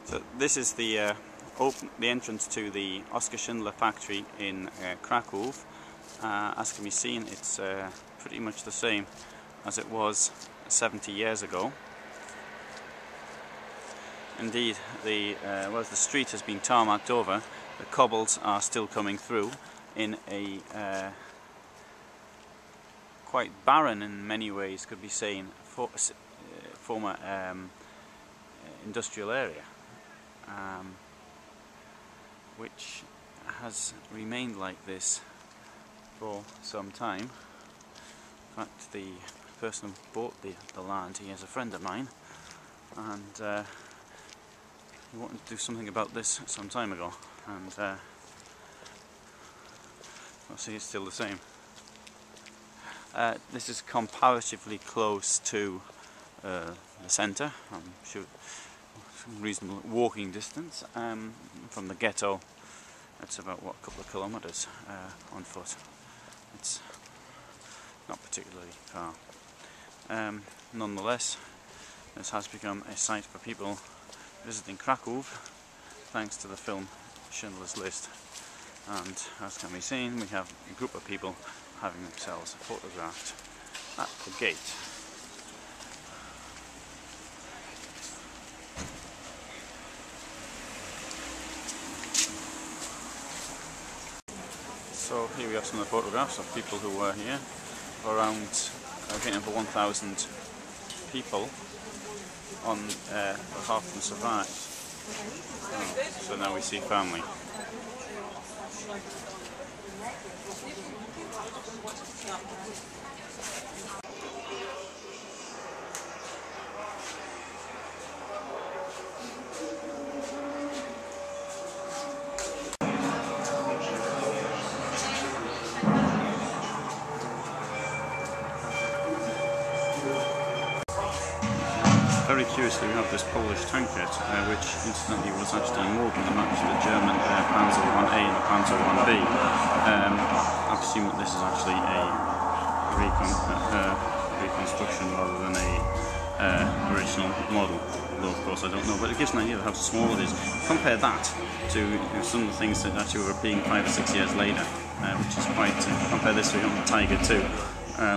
So this is the entrance to the Oskar Schindler factory in Krakow. As can be seen, it's pretty much the same as it was 70 years ago. Indeed, the street has been tarmacked over. The cobbles are still coming through in a quite barren, in many ways, could be seen, former industrial area, which has remained like this for some time. In fact, the person who bought the land, he is a friend of mine, and he wanted to do something about this some time ago, and I'll see it's still the same. This is comparatively close to the centre. I'm sure reasonable walking distance from the ghetto. It's about, what, a couple of kilometres on foot. It's not particularly far. Nonetheless, this has become a site for people visiting Krakow thanks to the film Schindler's List, and as can be seen, we have a group of people having themselves photographed at the gate. So here we have some of the photographs of people who were here. Around, I think, over 1,000 people on half of them survived. So now we see family. Very curiously, we have this Polish tankette, which incidentally was actually more than the match of the German Panzer 1A and the Panzer 1B. I presume that this is actually a reconstruction rather than a original model, though of course I don't know, but it gives an idea of how small it is. Compare that to some of the things that actually were being 5 or 6 years later, which is quite, compare this to the Tiger 2,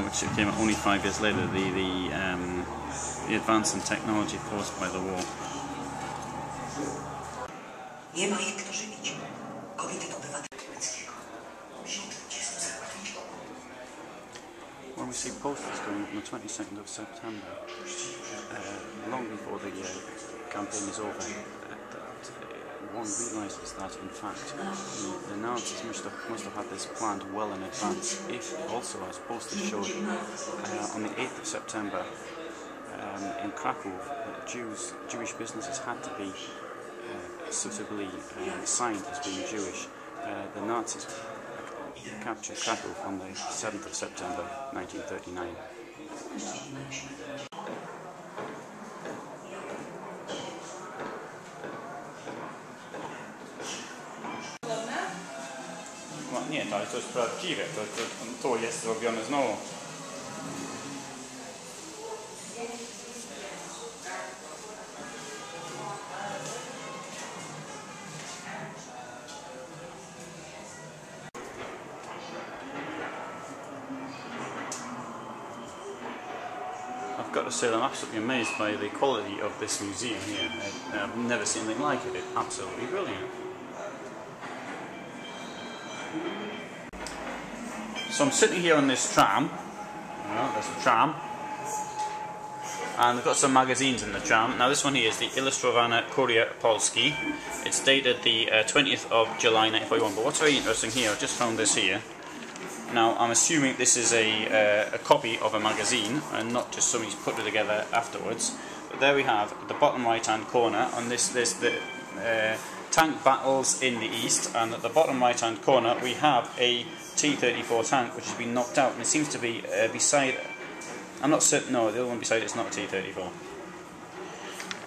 which came out only 5 years later, the advance in technology caused by the war. When we see posters going up on the 22nd of September, long before the campaign is over, one realises that in fact the Nazis must have had this planned well in advance. If also, as posters showed, on the 8th of September, in Krakow, Jewish businesses had to be suitably signed as being Jewish. The Nazis captured Krakow on the 7th of September 1939. Nie, ale to jest prawdziwe, to jest zrobione znowu. I've got to say, I'm absolutely amazed by the quality of this museum here. I've never seen anything like it. It's absolutely brilliant. So I'm sitting here on this tram. There's a tram. And they've got some magazines in the tram. Now this one here is the Illustrowany Courier Polski. It's dated the 20th of July 1941. But what's very interesting here, I just found this here. Now I'm assuming this is a copy of a magazine and not just somebody's put it together afterwards. But there we have, at the bottom right hand corner, on this there's the tank battles in the east, and at the bottom right hand corner we have a T-34 tank which has been knocked out, and it seems to be beside, I'm not certain, no, the other one beside it's not a T-34.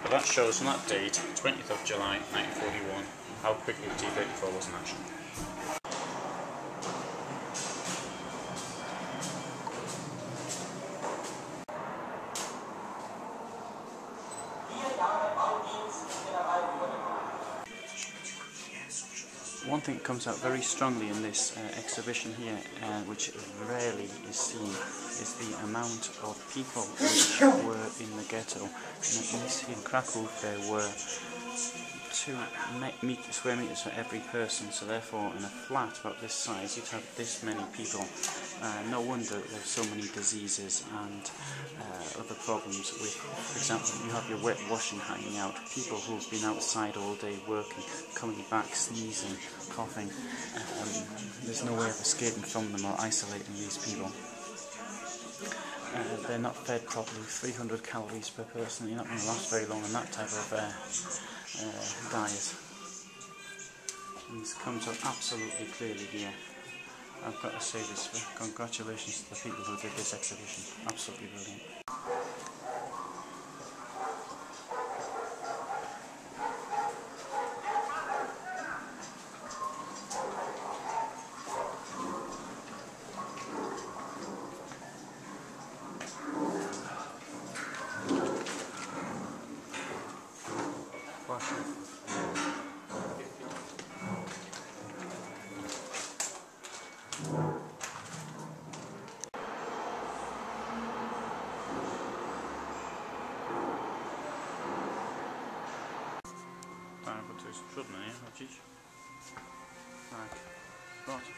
But that shows from that date, 20th of July 1941, how quickly the T-34 was in action. One thing that comes out very strongly in this exhibition here, which rarely is seen, is the amount of people which were in the ghetto. And at least in Krakow there were 2 square meters for every person, so therefore in a flat about this size you'd have this many people. No wonder there's so many diseases and other problems with, for example, you have your wet washing hanging out, people who've been outside all day working, coming back sneezing, coughing. There's no way of escaping from them or isolating these people. They're not fed properly, 300 calories per person. You're not going to last very long on that type of diet. And this comes up absolutely clearly here. I've got to say this, congratulations to the people who did this exhibition. Absolutely brilliant. To jest trudne, nie? Chodzić. Tak. Łatwo.